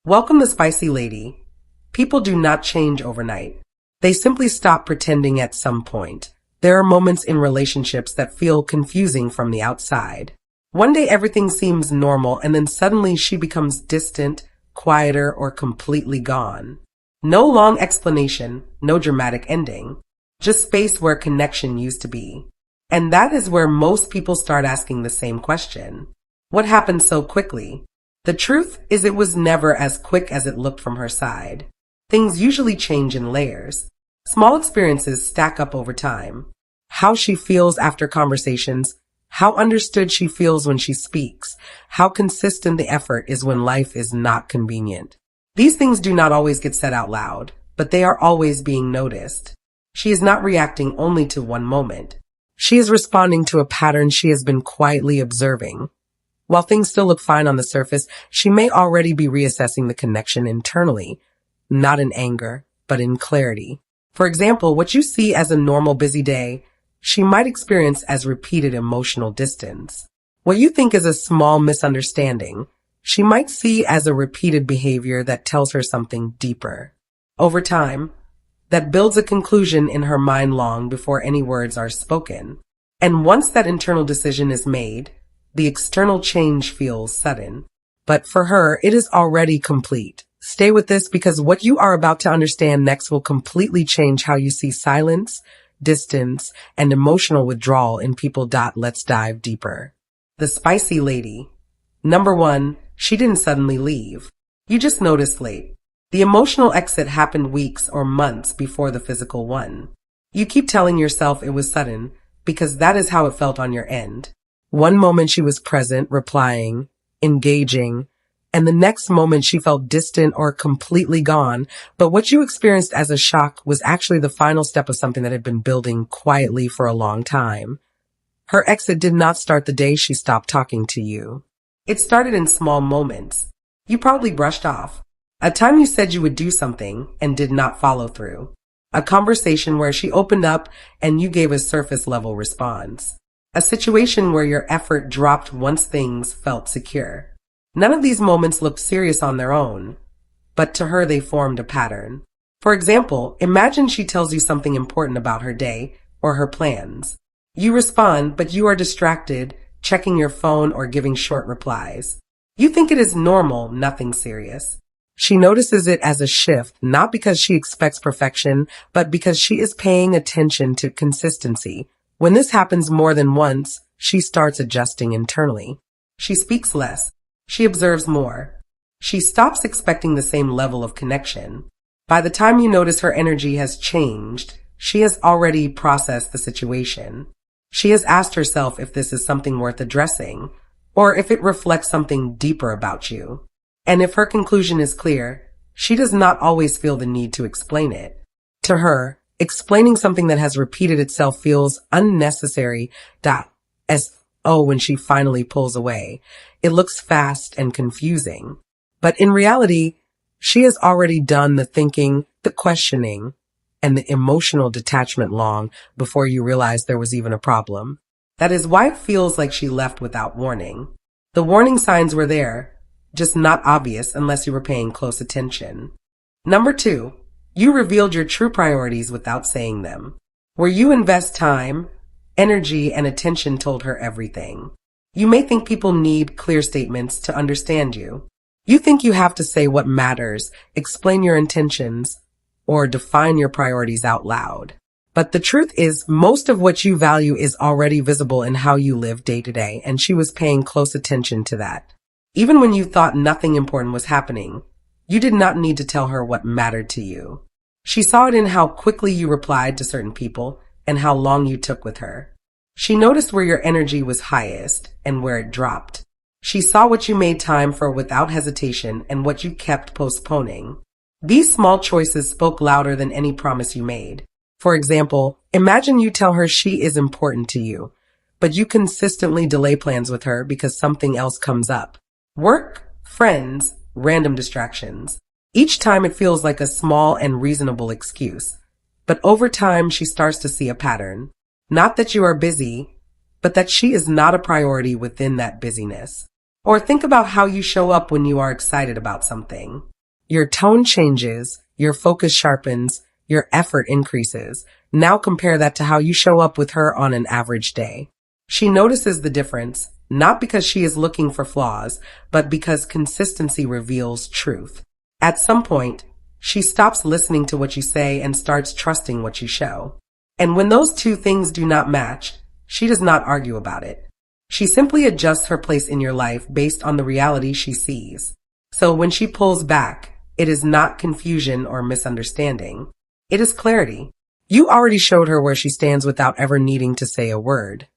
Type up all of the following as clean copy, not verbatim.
Welcome the spicy lady. People do not change overnight. They simply stop pretending at some point. There are moments in relationships that feel confusing from the outside. One day everything seems normal and then suddenly she becomes distant, quieter, or completely gone. No long explanation, no dramatic ending. Just space where connection used to be. And that is where most people start asking the same question. What happened so quickly? The truth is it was never as quick as it looked from her side. Things usually change in layers. Small experiences stack up over time. How she feels after conversations, how understood she feels when she speaks, how consistent the effort is when life is not convenient. These things do not always get said out loud, but they are always being noticed. She is not reacting only to one moment. She is responding to a pattern she has been quietly observing. While things still look fine on the surface, she may already be reassessing the connection internally, not in anger, but in clarity. For example, what you see as a normal busy day, she might experience as repeated emotional distance. What you think is a small misunderstanding, she might see as a repeated behavior that tells her something deeper. Over time, that builds a conclusion in her mind long before any words are spoken. And once that internal decision is made, the external change feels sudden. But for her, it is already complete. Stay with this because what you are about to understand next will completely change how you see silence, distance, and emotional withdrawal in people. Let's dive deeper. The spicy lady. Number 1, she didn't suddenly leave. You just noticed late. The emotional exit happened weeks or months before the physical one. You keep telling yourself it was sudden because that is how it felt on your end. One moment she was present, replying, engaging, and the next moment she felt distant or completely gone. But what you experienced as a shock was actually the final step of something that had been building quietly for a long time. Her exit did not start the day she stopped talking to you. It started in small moments. You probably brushed off. A time you said you would do something and did not follow through. A conversation where she opened up and you gave a surface level response. A situation where your effort dropped once things felt secure. None of these moments looked serious on their own, but to her they formed a pattern. For example, imagine she tells you something important about her day or her plans. You respond, but you are distracted, checking your phone or giving short replies. You think it is normal, nothing serious. She notices it as a shift, not because she expects perfection, but because she is paying attention to consistency. When this happens more than once, she starts adjusting internally. She speaks less. She observes more. She stops expecting the same level of connection. By the time you notice her energy has changed, she has already processed the situation. She has asked herself if this is something worth addressing, or if it reflects something deeper about you. And if her conclusion is clear, she does not always feel the need to explain it. To her, explaining something that has repeated itself feels unnecessary. When she finally pulls away, it looks fast and confusing. But in reality, she has already done the thinking, the questioning, and the emotional detachment long before you realize there was even a problem. That is why it feels like she left without warning. The warning signs were there, just not obvious unless you were paying close attention. Number 2. You revealed your true priorities without saying them. Where you invest time, energy, and attention told her everything. You may think people need clear statements to understand you. You think you have to say what matters, explain your intentions, or define your priorities out loud. But the truth is, most of what you value is already visible in how you live day to day, and she was paying close attention to that. Even when you thought nothing important was happening, you did not need to tell her what mattered to you. She saw it in how quickly you replied to certain people and how long you took with her. She noticed where your energy was highest and where it dropped. She saw what you made time for without hesitation and what you kept postponing. These small choices spoke louder than any promise you made. For example, imagine you tell her she is important to you, but you consistently delay plans with her because something else comes up. Work, friends, random distractions. Each time it feels like a small and reasonable excuse. But over time, she starts to see a pattern. Not that you are busy, but that she is not a priority within that busyness. Or think about how you show up when you are excited about something. Your tone changes, your focus sharpens, your effort increases. Now compare that to how you show up with her on an average day. She notices the difference, not because she is looking for flaws, but because consistency reveals truth. At some point, she stops listening to what you say and starts trusting what you show. And when those two things do not match, she does not argue about it. She simply adjusts her place in your life based on the reality she sees. So when she pulls back, it is not confusion or misunderstanding. It is clarity. You already showed her where she stands without ever needing to say a word.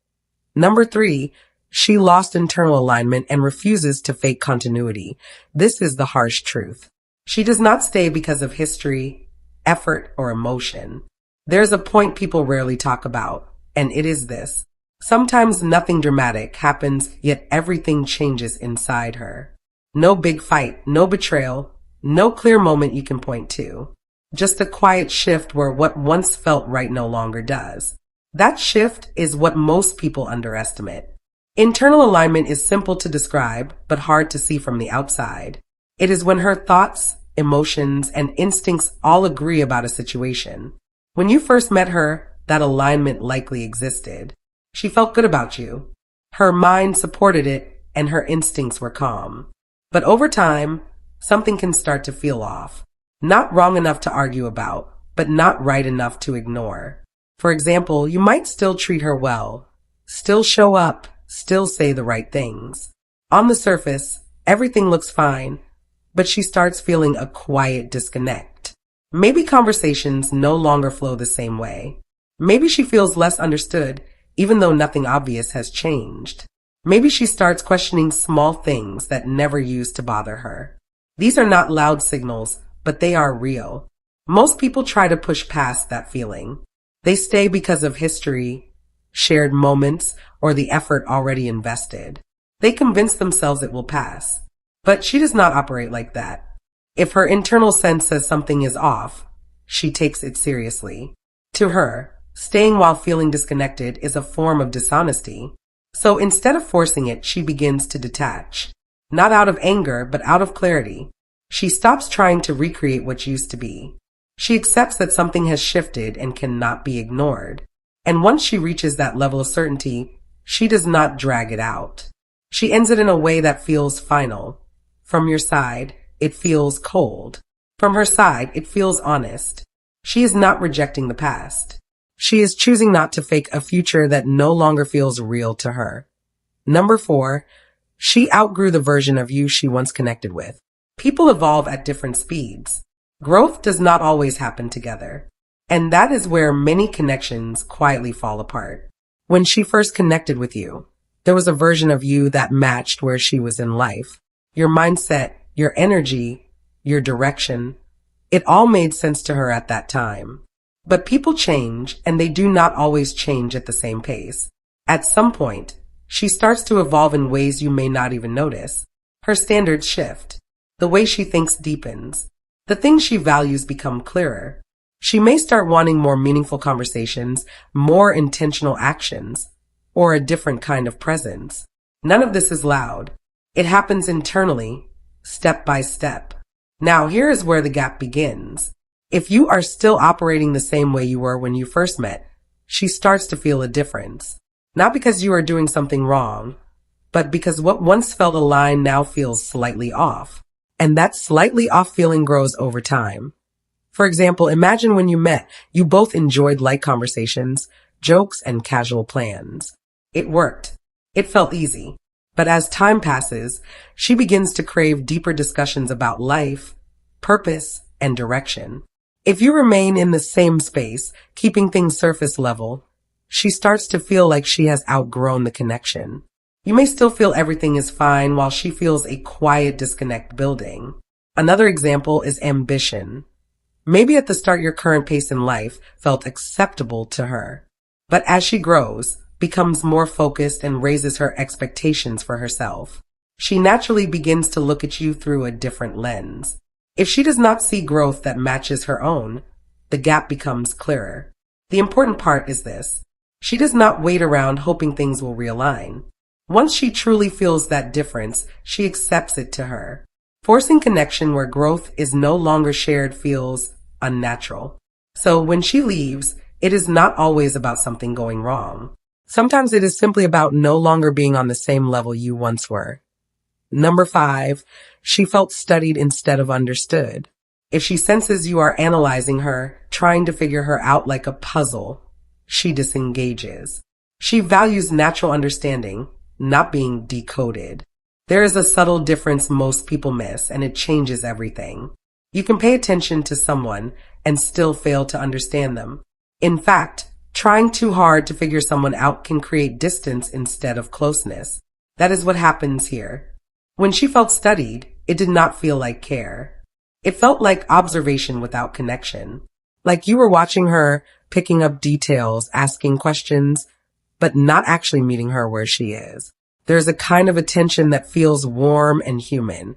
Number 3, she lost internal alignment and refuses to fake continuity. This is the harsh truth. She does not stay because of history, effort, or emotion. There's a point people rarely talk about, and it is this. Sometimes nothing dramatic happens, yet everything changes inside her. No big fight, no betrayal, no clear moment you can point to. Just a quiet shift where what once felt right no longer does. That shift is what most people underestimate. Internal alignment is simple to describe, but hard to see from the outside. It is when her thoughts, emotions, and instincts all agree about a situation. When you first met her, that alignment likely existed. She felt good about you. Her mind supported it, and her instincts were calm. But over time, something can start to feel off. Not wrong enough to argue about, but not right enough to ignore. For example, you might still treat her well, still show up, still say the right things. On the surface, everything looks fine, but she starts feeling a quiet disconnect. Maybe conversations no longer flow the same way. Maybe she feels less understood, even though nothing obvious has changed. Maybe she starts questioning small things that never used to bother her. These are not loud signals, but they are real. Most people try to push past that feeling. They stay because of history, shared moments, or the effort already invested. They convince themselves it will pass. But she does not operate like that. If her internal sense says something is off, she takes it seriously. To her, staying while feeling disconnected is a form of dishonesty. So instead of forcing it, she begins to detach. Not out of anger, but out of clarity. She stops trying to recreate what used to be. She accepts that something has shifted and cannot be ignored. And once she reaches that level of certainty, she does not drag it out. She ends it in a way that feels final. From your side, it feels cold. From her side, it feels honest. She is not rejecting the past. She is choosing not to fake a future that no longer feels real to her. Number 4, she outgrew the version of you she once connected with. People evolve at different speeds. Growth does not always happen together. And that is where many connections quietly fall apart. When she first connected with you, there was a version of you that matched where she was in life. Your mindset, your energy, your direction, it all made sense to her at that time. But people change, and they do not always change at the same pace. At some point, she starts to evolve in ways you may not even notice. Her standards shift. The way she thinks deepens. The things she values become clearer. She may start wanting more meaningful conversations, more intentional actions, or a different kind of presence. None of this is loud. It happens internally, step by step. Now, here is where the gap begins. If you are still operating the same way you were when you first met, she starts to feel a difference. Not because you are doing something wrong, but because what once felt aligned now feels slightly off. And that slightly off feeling grows over time. For example, imagine when you met, you both enjoyed light conversations, jokes, and casual plans. It worked. It felt easy. But as time passes, she begins to crave deeper discussions about life, purpose, and direction. If you remain in the same space, keeping things surface level, she starts to feel like she has outgrown the connection. You may still feel everything is fine while she feels a quiet disconnect building. Another example is ambition. Maybe at the start your current pace in life felt acceptable to her. But as she grows, becomes more focused and raises her expectations for herself, she naturally begins to look at you through a different lens. If she does not see growth that matches her own, the gap becomes clearer. The important part is this. She does not wait around hoping things will realign. Once she truly feels that difference, she accepts it to her. Forcing connection where growth is no longer shared feels unnatural. So when she leaves, it is not always about something going wrong. Sometimes it is simply about no longer being on the same level you once were. Number 5, she felt studied instead of understood. If she senses you are analyzing her, trying to figure her out like a puzzle, she disengages. She values natural understanding, not being decoded. There is a subtle difference most people miss, and it changes everything. You can pay attention to someone and still fail to understand them. In fact, trying too hard to figure someone out can create distance instead of closeness. That is what happens here. When she felt studied, it did not feel like care. It felt like observation without connection. Like you were watching her, picking up details, asking questions, but not actually meeting her where she is. There's a kind of attention that feels warm and human,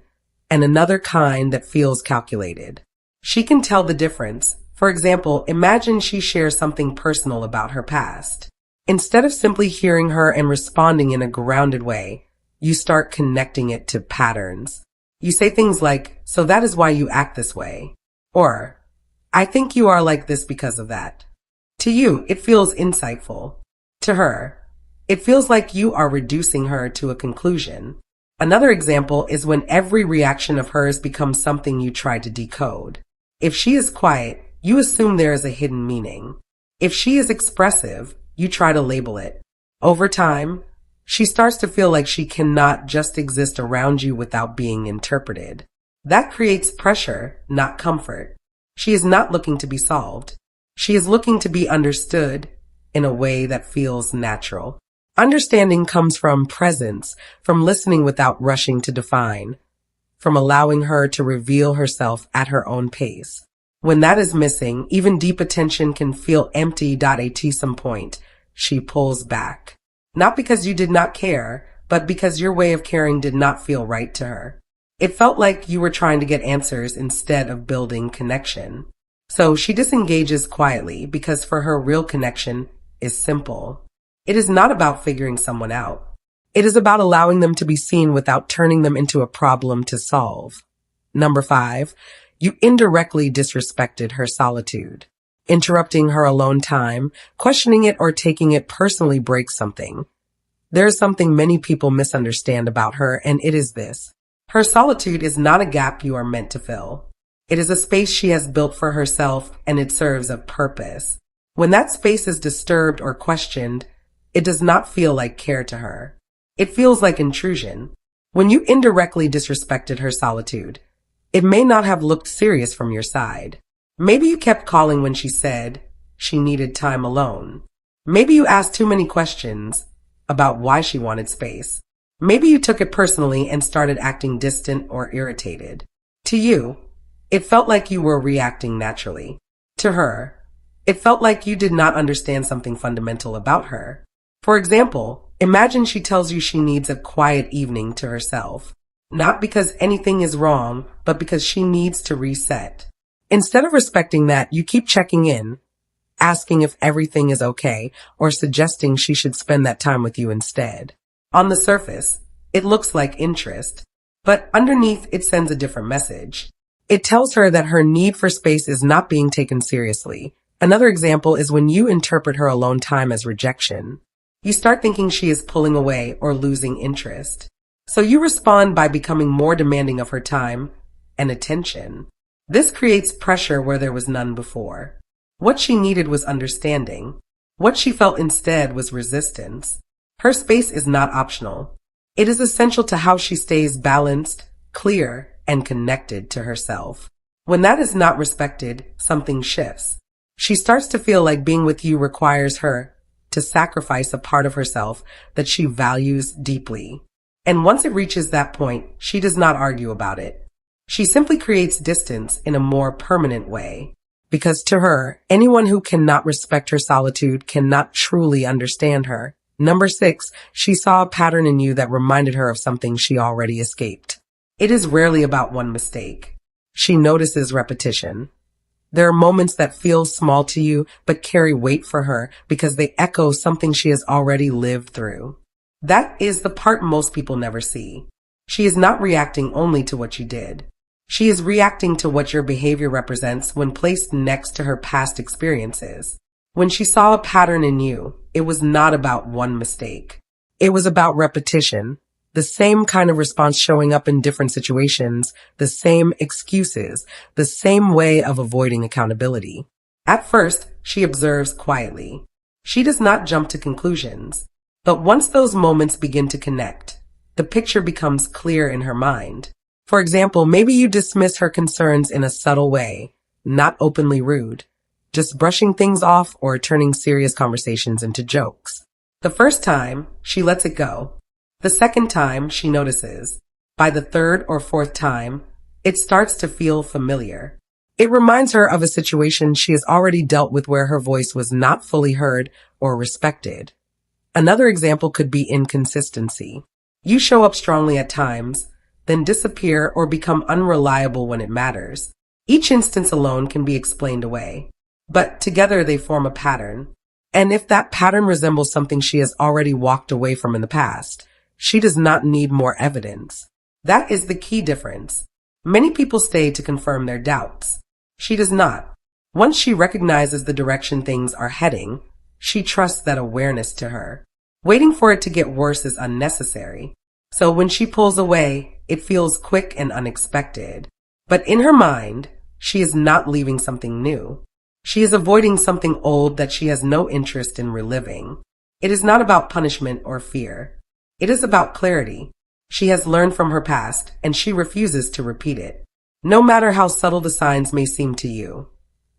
and another kind that feels calculated. She can tell the difference. For example, imagine she shares something personal about her past. Instead of simply hearing her and responding in a grounded way, you start connecting it to patterns. You say things like, "So that is why you act this way," or "I think you are like this because of that." To you, it feels insightful. To her, it feels like you are reducing her to a conclusion. Another example is when every reaction of hers becomes something you try to decode. If she is quiet, you assume there is a hidden meaning. If she is expressive, you try to label it. Over time, she starts to feel like she cannot just exist around you without being interpreted. That creates pressure, not comfort. She is not looking to be solved. She is looking to be understood in a way that feels natural. Understanding comes from presence, from listening without rushing to define, from allowing her to reveal herself at her own pace. When that is missing, even deep attention can feel empty. At some point, she pulls back. Not because you did not care, but because your way of caring did not feel right to her. It felt like you were trying to get answers instead of building connection. So she disengages quietly because for her real connection is simple. It is not about figuring someone out. It is about allowing them to be seen without turning them into a problem to solve. Number 5, you indirectly disrespected her solitude. Interrupting her alone time, questioning it, or taking it personally breaks something. There is something many people misunderstand about her, and it is this. Her solitude is not a gap you are meant to fill. It is a space she has built for herself, and it serves a purpose. When that space is disturbed or questioned, it does not feel like care to her. It feels like intrusion. When you indirectly disrespected her solitude, it may not have looked serious from your side. Maybe you kept calling when she said she needed time alone. Maybe you asked too many questions about why she wanted space. Maybe you took it personally and started acting distant or irritated. To you, it felt like you were reacting naturally. To her, it felt like you did not understand something fundamental about her. For example, imagine she tells you she needs a quiet evening to herself. Not because anything is wrong, but because she needs to reset. Instead of respecting that, you keep checking in, asking if everything is okay, or suggesting she should spend that time with you instead. On the surface, it looks like interest, but underneath it sends a different message. It tells her that her need for space is not being taken seriously. Another example is when you interpret her alone time as rejection. You start thinking she is pulling away or losing interest. So you respond by becoming more demanding of her time and attention. This creates pressure where there was none before. What she needed was understanding. What she felt instead was resistance. Her space is not optional. It is essential to how she stays balanced, clear, and connected to herself. When that is not respected, something shifts. She starts to feel like being with you requires her to sacrifice a part of herself that she values deeply. And once it reaches that point, she does not argue about it. She simply creates distance in a more permanent way. Because to her, anyone who cannot respect her solitude cannot truly understand her. Number 6, she saw a pattern in you that reminded her of something she already escaped. It is rarely about one mistake. She notices repetition. There are moments that feel small to you, but carry weight for her because they echo something she has already lived through. That is the part most people never see. She is not reacting only to what you did. She is reacting to what your behavior represents when placed next to her past experiences. When she saw a pattern in you, it was not about one mistake. It was about repetition. The same kind of response showing up in different situations, the same excuses, the same way of avoiding accountability. At first, she observes quietly. She does not jump to conclusions. But once those moments begin to connect, the picture becomes clear in her mind. For example, maybe you dismiss her concerns in a subtle way, not openly rude, just brushing things off or turning serious conversations into jokes. The first time, she lets it go. The second time, she notices. By the third or fourth time, it starts to feel familiar. It reminds her of a situation she has already dealt with where her voice was not fully heard or respected. Another example could be inconsistency. You show up strongly at times, then disappear or become unreliable when it matters. Each instance alone can be explained away, but together they form a pattern. And if that pattern resembles something she has already walked away from in the past, she does not need more evidence. That is the key difference. Many people stay to confirm their doubts. She does not. Once she recognizes the direction things are heading, she trusts that awareness to her. Waiting for it to get worse is unnecessary. So when she pulls away, it feels quick and unexpected. But in her mind, she is not leaving something new. She is avoiding something old that she has no interest in reliving. It is not about punishment or fear. It is about clarity. She has learned from her past, and she refuses to repeat it, no matter how subtle the signs may seem to you.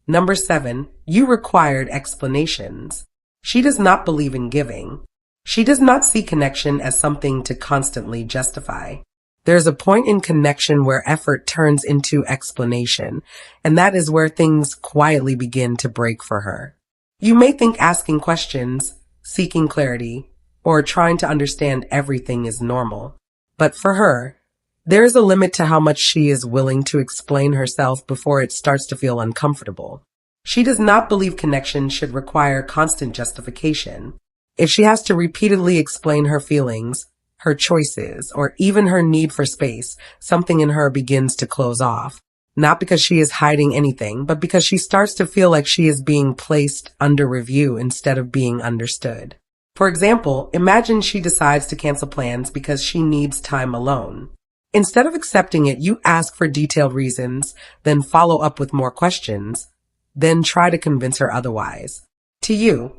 Number 7, you required explanations. She does not believe in giving. She does not see connection as something to constantly justify. There's a point in connection where effort turns into explanation, and that is where things quietly begin to break for her. You may think asking questions, seeking clarity, or trying to understand everything is normal. But for her, there is a limit to how much she is willing to explain herself before it starts to feel uncomfortable. She does not believe connection should require constant justification. If she has to repeatedly explain her feelings, her choices, or even her need for space, something in her begins to close off. Not because she is hiding anything, but because she starts to feel like she is being placed under review instead of being understood. For example, imagine she decides to cancel plans because she needs time alone. Instead of accepting it, you ask for detailed reasons, then follow up with more questions, then try to convince her otherwise. To you,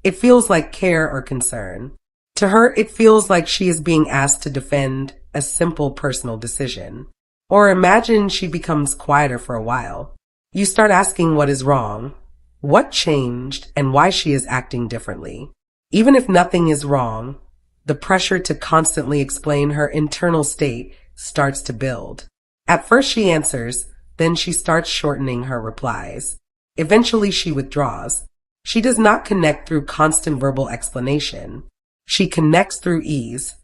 it feels like care or concern. To her, it feels like she is being asked to defend a simple personal decision. Or imagine she becomes quieter for a while. You start asking what is wrong, what changed, and why she is acting differently. Even if nothing is wrong, the pressure to constantly explain her internal state starts to build. At first she answers, then she starts shortening her replies. Eventually she withdraws. She does not connect through constant verbal explanation. She connects through ease,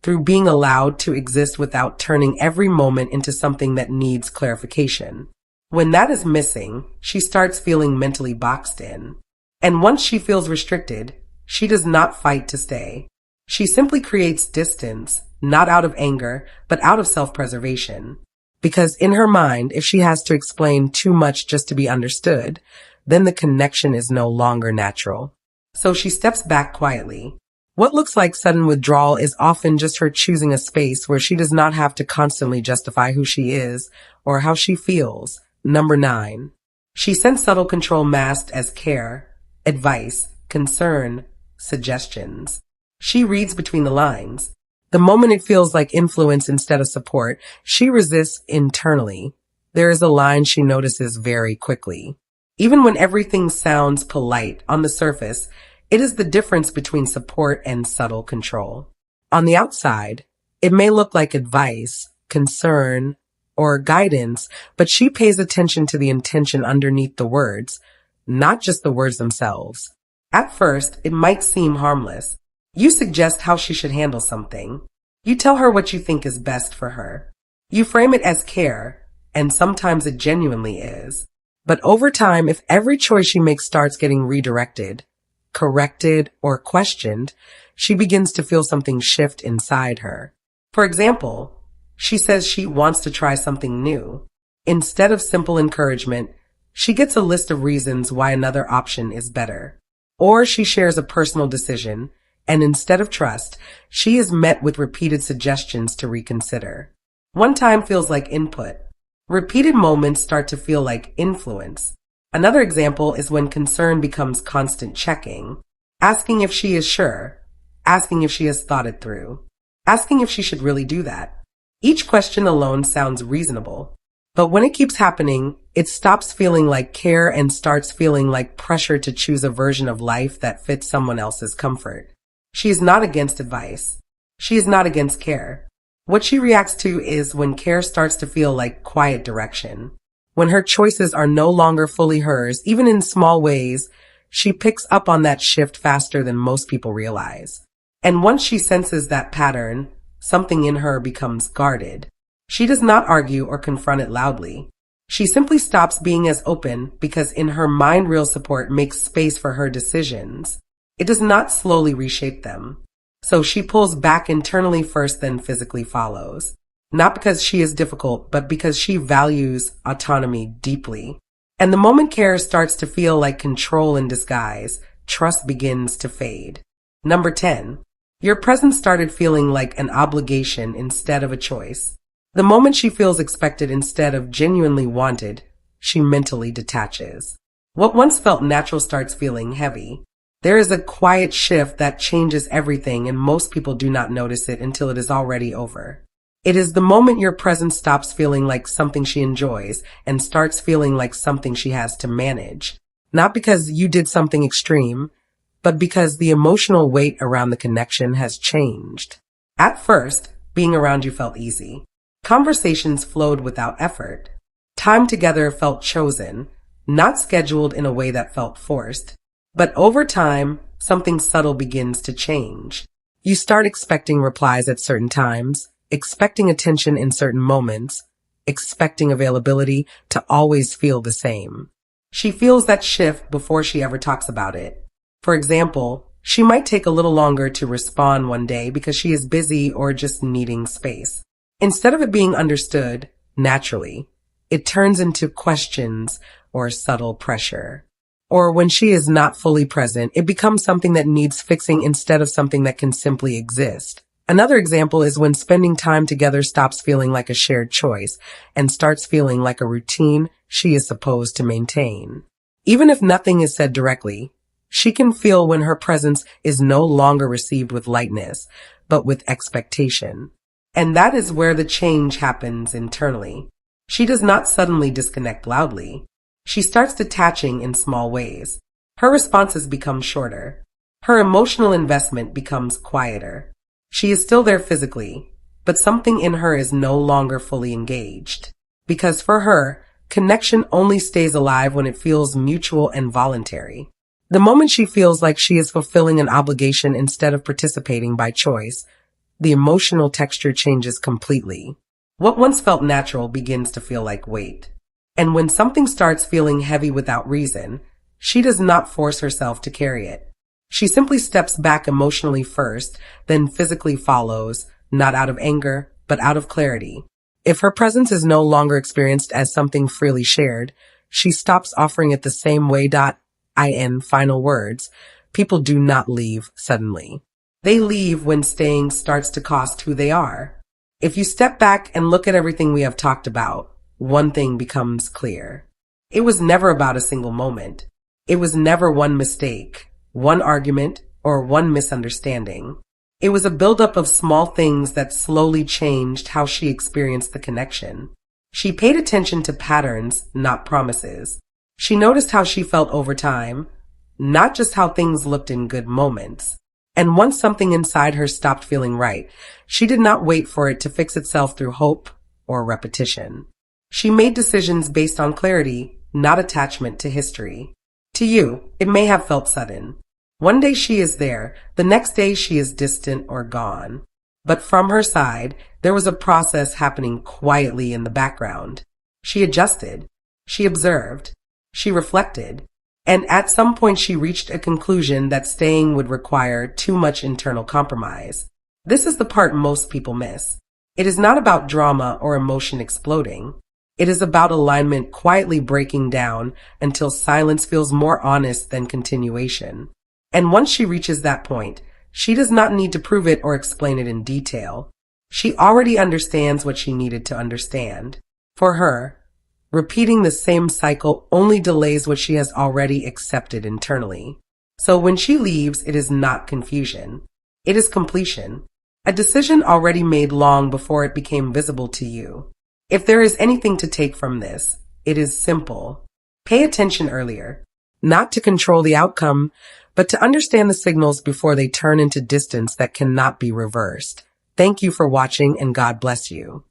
through being allowed to exist without turning every moment into something that needs clarification. When that is missing, she starts feeling mentally boxed in. And once she feels restricted, she does not fight to stay. She simply creates distance, not out of anger, but out of self-preservation. Because in her mind, if she has to explain too much just to be understood, then the connection is no longer natural. So she steps back quietly. What looks like sudden withdrawal is often just her choosing a space where she does not have to constantly justify who she is or how she feels. Number 9. She sends subtle control masked as care, advice, concern, suggestions. She reads between the lines. The moment it feels like influence instead of support, she resists internally. There is a line she notices very quickly. Even when everything sounds polite on the surface, it is the difference between support and subtle control. On the outside, it may look like advice, concern, or guidance, but she pays attention to the intention underneath the words, not just the words themselves. At first, it might seem harmless. You suggest how she should handle something. You tell her what you think is best for her. You frame it as care, and sometimes it genuinely is. But over time, if every choice she makes starts getting redirected, corrected, or questioned, she begins to feel something shift inside her. For example, She says she wants to try something new. Instead of simple encouragement, she gets a list of reasons why another option is better. Or she shares a personal decision, and instead of trust, she is met with repeated suggestions to reconsider. One time feels like input. Repeated moments start to feel like influence. Another example is when concern becomes constant checking, asking if she is sure, asking if she has thought it through, asking if she should really do that. Each question alone sounds reasonable, but when it keeps happening, it stops feeling like care and starts feeling like pressure to choose a version of life that fits someone else's comfort. She is not against advice. She is not against care. What she reacts to is when care starts to feel like quiet direction. When her choices are no longer fully hers, even in small ways, she picks up on that shift faster than most people realize. And once she senses that pattern, something in her becomes guarded. She does not argue or confront it loudly. She simply stops being as open because in her mind real support makes space for her decisions. It does not slowly reshape them. So she pulls back internally first, then physically follows. Not because she is difficult, but because she values autonomy deeply. And the moment care starts to feel like control in disguise, trust begins to fade. Number 10. Your presence started feeling like an obligation instead of a choice. The moment she feels expected instead of genuinely wanted, she mentally detaches. What once felt natural starts feeling heavy. There is a quiet shift that changes everything, and most people do not notice it until it is already over. It is the moment your presence stops feeling like something she enjoys and starts feeling like something she has to manage. Not because you did something extreme, but because the emotional weight around the connection has changed. At first, being around you felt easy. Conversations flowed without effort. Time together felt chosen, not scheduled in a way that felt forced. But over time, something subtle begins to change. You start expecting replies at certain times, expecting attention in certain moments, expecting availability to always feel the same. She feels that shift before she ever talks about it. For example, she might take a little longer to respond one day because she is busy or just needing space. Instead of it being understood naturally, it turns into questions or subtle pressure. Or when she is not fully present, it becomes something that needs fixing instead of something that can simply exist. Another example is when spending time together stops feeling like a shared choice and starts feeling like a routine she is supposed to maintain. Even if nothing is said directly, she can feel when her presence is no longer received with lightness, but with expectation. And that is where the change happens internally. She does not suddenly disconnect loudly. She starts detaching in small ways. Her responses become shorter. Her emotional investment becomes quieter. She is still there physically, but something in her is no longer fully engaged. Because for her, connection only stays alive when it feels mutual and voluntary. The moment she feels like she is fulfilling an obligation instead of participating by choice, the emotional texture changes completely. What once felt natural begins to feel like weight. And when something starts feeling heavy without reason, she does not force herself to carry it. She simply steps back emotionally first, then physically follows, not out of anger, but out of clarity. If her presence is no longer experienced as something freely shared, she stops offering it the same way. In final words, people do not leave suddenly. They leave when staying starts to cost who they are. If you step back and look at everything we have talked about, one thing becomes clear. It was never about a single moment. It was never one mistake, one argument, or one misunderstanding. It was a buildup of small things that slowly changed how she experienced the connection. She paid attention to patterns, not promises. She noticed how she felt over time, not just how things looked in good moments. And once something inside her stopped feeling right, she did not wait for it to fix itself through hope or repetition. She made decisions based on clarity, not attachment to history. To you, it may have felt sudden. One day she is there, the next day she is distant or gone. But from her side, there was a process happening quietly in the background. She adjusted, she observed, she reflected, and at some point she reached a conclusion that staying would require too much internal compromise. This is the part most people miss. It is not about drama or emotion exploding. It is about alignment quietly breaking down until silence feels more honest than continuation. And once she reaches that point, she does not need to prove it or explain it in detail. She already understands what she needed to understand. For her, repeating the same cycle only delays what she has already accepted internally. So when she leaves, it is not confusion. It is completion. A decision already made long before it became visible to you. If there is anything to take from this, it is simple. Pay attention earlier, not to control the outcome, but to understand the signals before they turn into distance that cannot be reversed. Thank you for watching and God bless you.